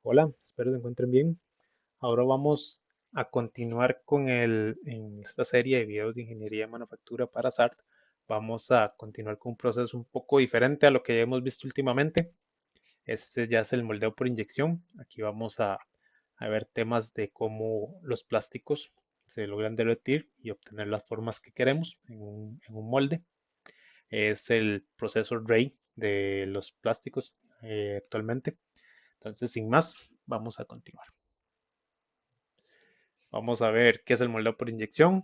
Hola, espero se encuentren bien. Ahora vamos a continuar en esta serie de videos de ingeniería de manufactura para SART. Vamos a continuar con un proceso un poco diferente a lo que ya hemos visto últimamente. Este ya es el moldeo por inyección. Aquí vamos a ver temas de cómo los plásticos se logran derretir y obtener las formas que queremos en un molde. Es el proceso RAY de los plásticos actualmente. Entonces, sin más, vamos a continuar. Vamos a ver qué es el moldeo por inyección,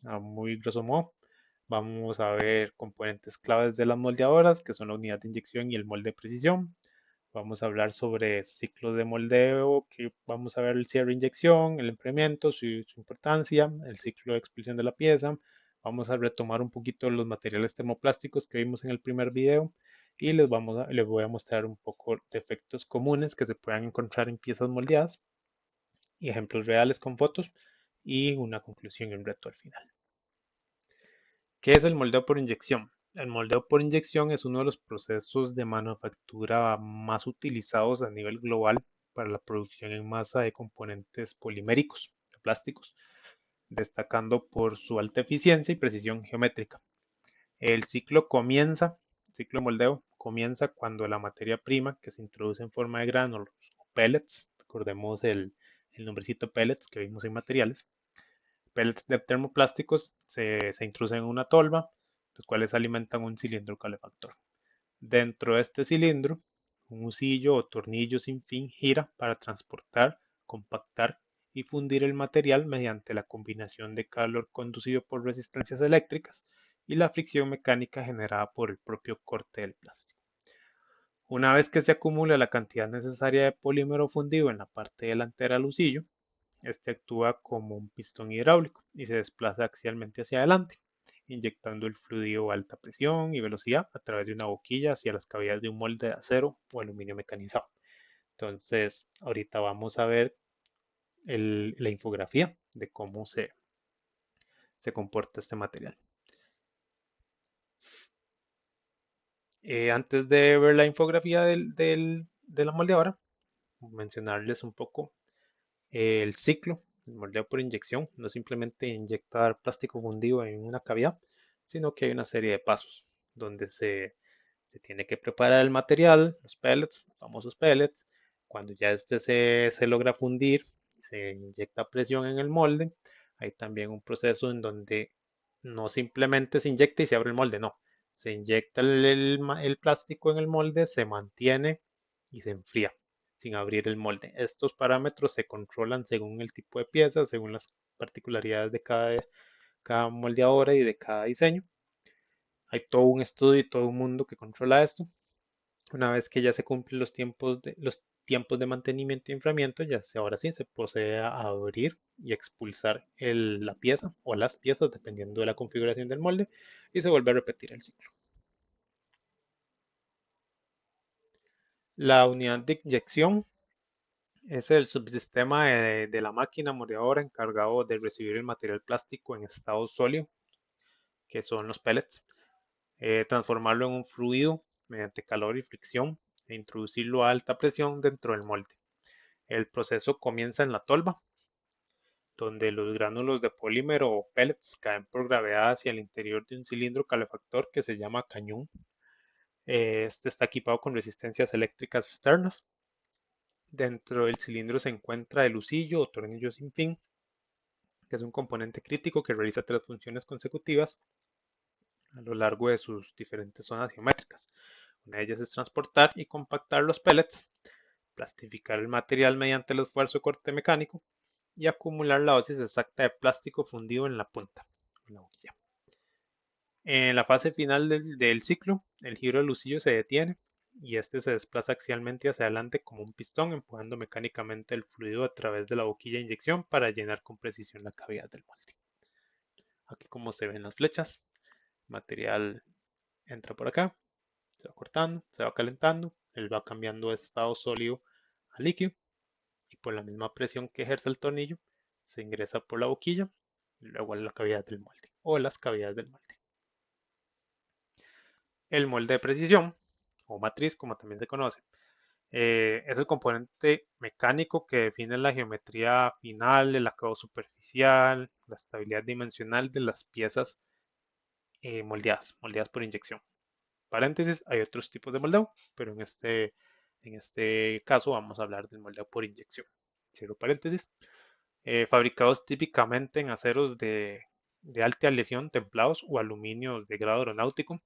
a muy grosso modo. Vamos a ver componentes claves de las moldeadoras, que son la unidad de inyección y el molde de precisión. Vamos a hablar sobre ciclos de moldeo, que vamos a ver el cierre de inyección, el enfriamiento, su importancia, el ciclo de expulsión de la pieza. Vamos a retomar un poquito los materiales termoplásticos que vimos en el primer video y les voy a mostrar un poco de efectos comunes que se puedan encontrar en piezas moldeadas y ejemplos reales con fotos y una conclusión y un reto al final. ¿Qué es el moldeo por inyección? El moldeo por inyección es uno de los procesos de manufactura más utilizados a nivel global para la producción en masa de componentes poliméricos, de plásticos, destacando por su alta eficiencia y precisión geométrica. El ciclo de moldeo comienza cuando la materia prima que se introduce en forma de gránulos o pellets, recordemos el nombrecito pellets que vimos en materiales, pellets de termoplásticos se introducen en una tolva, los cuales alimentan un cilindro calefactor. Dentro de este cilindro, un husillo o tornillo sin fin gira para transportar, compactar y fundir el material mediante la combinación de calor conducido por resistencias eléctricas y la fricción mecánica generada por el propio corte del plástico. Una vez que se acumula la cantidad necesaria de polímero fundido en la parte delantera del husillo, este actúa como un pistón hidráulico y se desplaza axialmente hacia adelante, inyectando el fluido a alta presión y velocidad a través de una boquilla hacia las cavidades de un molde de acero o aluminio mecanizado. Entonces, ahorita vamos a ver la infografía de cómo se comporta este material. Antes de ver la infografía de la moldeadora, mencionarles un poco el ciclo, el moldeo por inyección, no simplemente inyectar plástico fundido en una cavidad, sino que hay una serie de pasos donde se tiene que preparar el material, los pellets, los famosos pellets. Cuando ya este se logra fundir, se inyecta presión en el molde. Hay también un proceso en donde no simplemente se inyecta y se abre el molde, no. Se inyecta el plástico en el molde, se mantiene y se enfría sin abrir el molde. Estos parámetros se controlan según el tipo de pieza, según las particularidades de cada moldeadora y de cada diseño. Hay todo un estudio y todo un mundo que controla esto. Una vez que ya se cumplen los tiempos de mantenimiento y enfriamiento, ahora sí se procede a abrir y expulsar la pieza o las piezas, dependiendo de la configuración del molde, y se vuelve a repetir el ciclo. La unidad de inyección es el subsistema de la máquina moldeadora encargado de recibir el material plástico en estado sólido, que son los pellets, transformarlo en un fluido mediante calor y fricción e introducirlo a alta presión dentro del molde. El proceso comienza en la tolva, donde los gránulos de polímero o pellets caen por gravedad hacia el interior de un cilindro calefactor que se llama cañón. Este está equipado con resistencias eléctricas externas. Dentro del cilindro se encuentra el husillo o tornillo sin fin, que es un componente crítico que realiza tres funciones consecutivas a lo largo de sus diferentes zonas geométricas. Una de ellas es transportar y compactar los pellets, plastificar el material mediante el esfuerzo de corte mecánico y acumular la dosis exacta de plástico fundido en la punta, en la boquilla. En la fase final del ciclo, el giro del lucillo se detiene y este se desplaza axialmente hacia adelante como un pistón, empujando mecánicamente el fluido a través de la boquilla de inyección para llenar con precisión la cavidad del molde. Aquí como se ven las flechas, el material entra por acá, se va cortando, se va calentando, él va cambiando de estado sólido a líquido y por la misma presión que ejerce el tornillo, se ingresa por la boquilla y luego a la cavidad del molde o las cavidades del molde. El molde de precisión, o matriz como también se conoce, Es el componente mecánico que define la geometría final, el acabado superficial, la estabilidad dimensional de las piezas moldeadas por inyección. Paréntesis, hay otros tipos de moldeo, pero en este caso vamos a hablar del moldeo por inyección. Cierro paréntesis. Fabricados típicamente en aceros de alta lesión templados o aluminio de grado aeronáutico.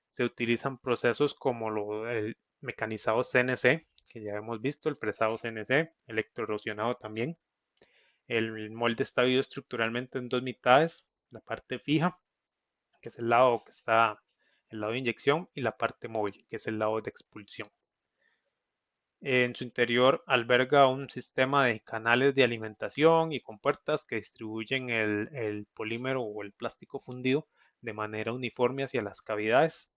Se utilizan procesos como el mecanizado CNC, que ya hemos visto, el fresado CNC, electroerosionado también. El molde está dividido estructuralmente en dos mitades, la parte fija, que es el lado que está el lado de inyección, y la parte móvil, que es el lado de expulsión. En su interior alberga un sistema de canales de alimentación y compuertas que distribuyen el polímero o el plástico fundido de manera uniforme hacia las cavidades.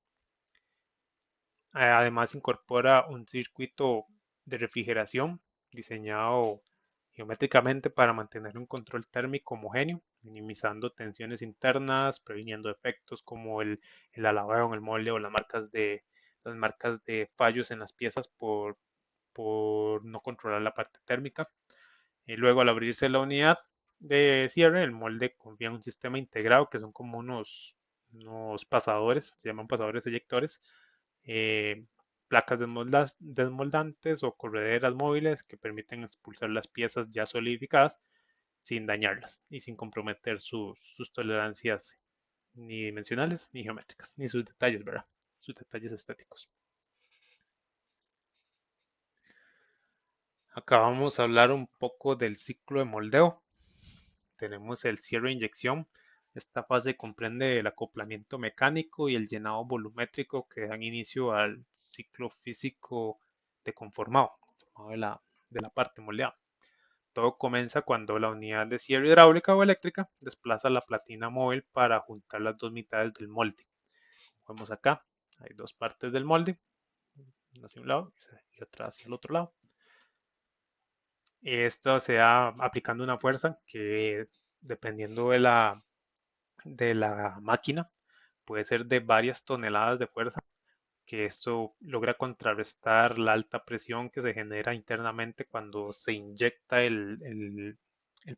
Además incorpora un circuito de refrigeración diseñado geométricamente para mantener un control térmico homogéneo, minimizando tensiones internas, previniendo efectos como el alabeo en el molde o las marcas de fallos en las piezas por no controlar la parte térmica. Y luego al abrirse la unidad de cierre, el molde confía en un sistema integrado que son como unos pasadores, se llaman pasadores eyectores, eh, placas desmoldantes o correderas móviles que permiten expulsar las piezas ya solidificadas sin dañarlas y sin comprometer sus tolerancias ni dimensionales ni geométricas, ni sus detalles, ¿verdad? Sus detalles estéticos. Acá vamos a hablar un poco del ciclo de moldeo. Tenemos el cierre de inyección. Esta fase comprende el acoplamiento mecánico y el llenado volumétrico que dan inicio al ciclo físico de conformado de la parte moldeada. Todo comienza cuando la unidad de cierre hidráulica o eléctrica desplaza la platina móvil para juntar las dos mitades del molde. Como vemos acá, hay dos partes del molde, una hacia un lado y otra hacia el otro lado. Esto se da aplicando una fuerza que, dependiendo de la máquina, puede ser de varias toneladas de fuerza, que esto logra contrarrestar la alta presión que se genera internamente cuando se inyecta el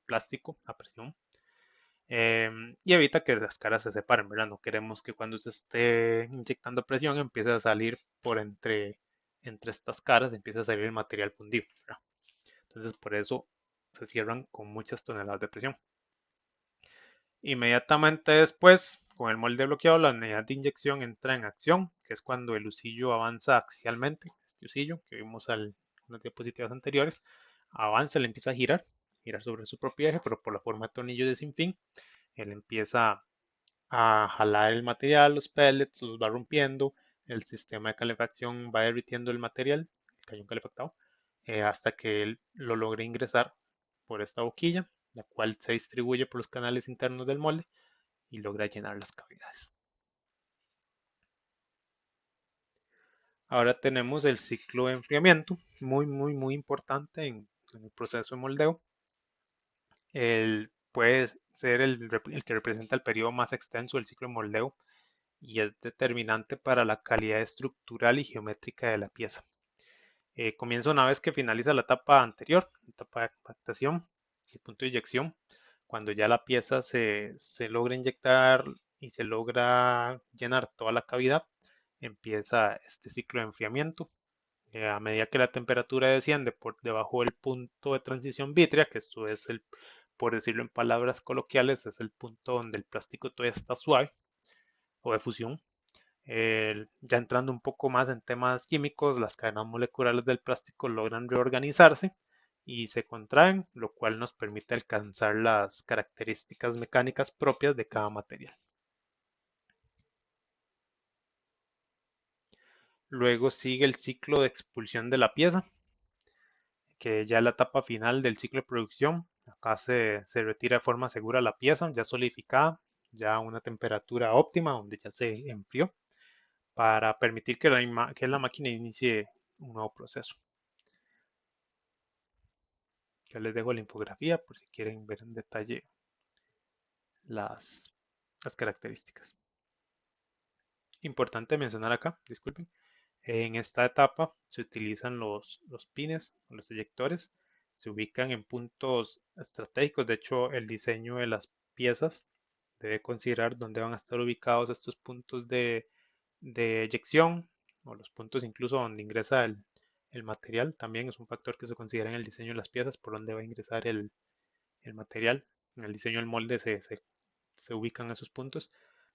plástico a presión. Y evita que las caras se separen, ¿verdad? No queremos que cuando se esté inyectando presión empiece a salir por entre estas caras, empiece a salir el material fundido, ¿verdad? Entonces por eso se cierran con muchas toneladas de presión. Inmediatamente después, con el molde bloqueado, la unidad de inyección entra en acción, que es cuando el husillo avanza axialmente. Este husillo que vimos en las diapositivas anteriores, avanza, le empieza a girar sobre su propio eje, pero por la forma de tornillo de sinfín, él empieza a jalar el material, los pellets, los va rompiendo, el sistema de calefacción va derritiendo el material, el cañón calefactado, hasta que él lo logre ingresar por esta boquilla, la cual se distribuye por los canales internos del molde y logra llenar las cavidades. Ahora tenemos el ciclo de enfriamiento, muy, muy, muy importante en el proceso de moldeo. Puede ser el que representa el periodo más extenso del ciclo de moldeo y es determinante para la calidad estructural y geométrica de la pieza. Comienza una vez que finaliza la etapa anterior, la etapa de compactación, el punto de inyección, cuando ya la pieza se logra inyectar y se logra llenar toda la cavidad, empieza este ciclo de enfriamiento. A medida que la temperatura desciende por debajo del punto de transición vítrea, que esto es por decirlo en palabras coloquiales, es el punto donde el plástico todavía está suave o de fusión. Ya entrando un poco más en temas químicos, las cadenas moleculares del plástico logran reorganizarse y se contraen, lo cual nos permite alcanzar las características mecánicas propias de cada material. Luego sigue el ciclo de expulsión de la pieza, que ya es la etapa final del ciclo de producción. Acá se retira de forma segura la pieza ya solidificada, ya a una temperatura óptima donde ya se enfrió, para permitir que la máquina inicie un nuevo proceso. Ya les dejo la infografía por si quieren ver en detalle las características. Importante mencionar acá, disculpen, En esta etapa se utilizan los pines o los eyectores, se ubican en puntos estratégicos. De hecho, el diseño de las piezas debe considerar dónde van a estar ubicados estos puntos de eyección o los puntos incluso donde ingresa el material. También es un factor que se considera en el diseño de las piezas, por dónde va a ingresar el material. En el diseño del molde se ubican esos puntos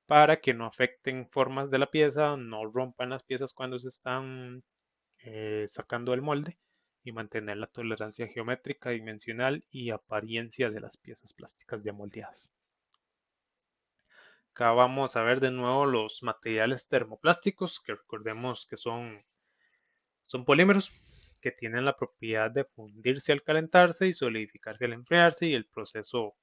para que no afecten formas de la pieza, no rompan las piezas cuando se están sacando el molde y mantener la tolerancia geométrica, dimensional y apariencia de las piezas plásticas ya moldeadas. Acá vamos a ver de nuevo los materiales termoplásticos, que recordemos que son polímeros que tienen la propiedad de fundirse al calentarse y solidificarse al enfriarse, y el proceso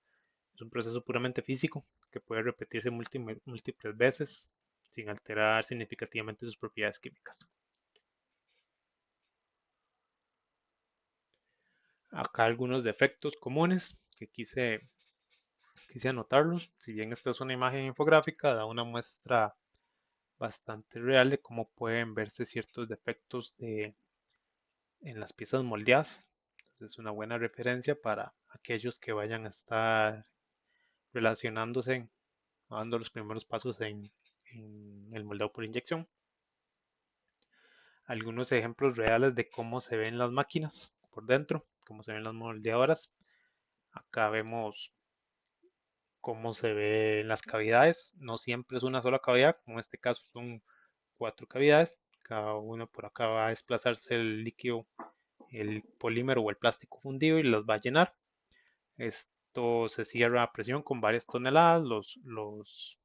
es un proceso puramente físico que puede repetirse múltiples veces sin alterar significativamente sus propiedades químicas. Acá algunos defectos comunes que quise anotarlos. Si bien esta es una imagen infográfica, da una muestra bastante real de cómo pueden verse ciertos defectos en las piezas moldeadas. Entonces es una buena referencia para aquellos que vayan a estar relacionándose, dando los primeros pasos en el moldeo por inyección. Algunos ejemplos reales de cómo se ven las máquinas por dentro, cómo se ven las moldeadoras. Acá vemos cómo se ven las cavidades. No siempre es una sola cavidad, como en este caso son 4 cavidades. Cada uno por acá va a desplazarse el líquido, el polímero o el plástico fundido y los va a llenar. Esto se cierra a presión con varias toneladas. Los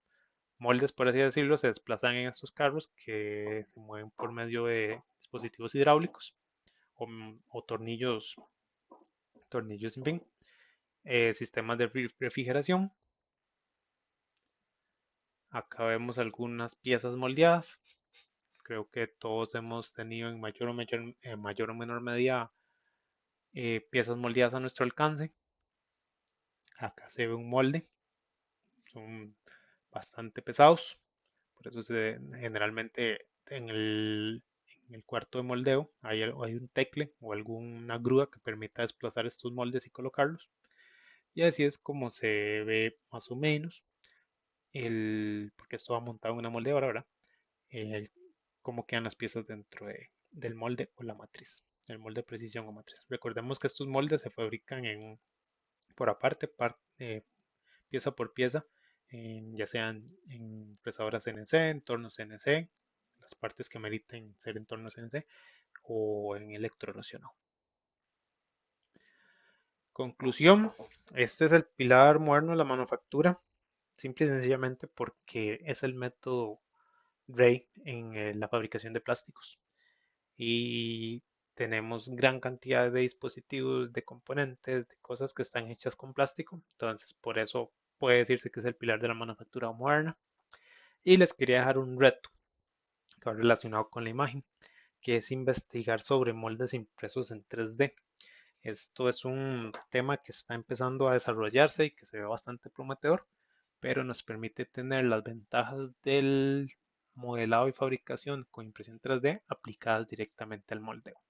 moldes, por así decirlo, se desplazan en estos carros que se mueven por medio de dispositivos hidráulicos o tornillos sin fin. Sistemas de refrigeración. Acá vemos algunas piezas moldeadas. Creo que todos hemos tenido en mayor o menor medida piezas moldeadas a nuestro alcance. Acá se ve un molde, son bastante pesados, por eso generalmente en el cuarto de moldeo hay un tecle o alguna grúa que permita desplazar estos moldes y colocarlos. Y así es como se ve más o menos, porque esto va montado en una moldeadora, ¿verdad? El, cómo quedan las piezas dentro del molde o la matriz, el molde de precisión o matriz. Recordemos que estos moldes se fabrican por aparte, pieza por pieza, ya sean en fresadoras CNC, entornos CNC, las partes que meriten ser entornos CNC o en electroerosionado. Conclusión, este es el pilar moderno de la manufactura, simple y sencillamente porque es el método rey en la fabricación de plásticos. Y tenemos gran cantidad de dispositivos, de componentes, de cosas que están hechas con plástico. Entonces, por eso puede decirse que es el pilar de la manufactura moderna. Y les quería dejar un reto que va relacionado con la imagen, que es investigar sobre moldes impresos en 3D. Esto es un tema que está empezando a desarrollarse y que se ve bastante prometedor, pero nos permite tener las ventajas del modelado y fabricación con impresión 3D aplicadas directamente al moldeo.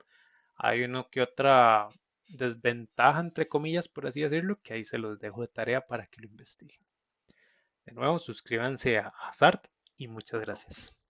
Hay uno que otra desventaja, entre comillas, por así decirlo, que ahí se los dejo de tarea para que lo investiguen. De nuevo, suscríbanse a Hazard y muchas gracias.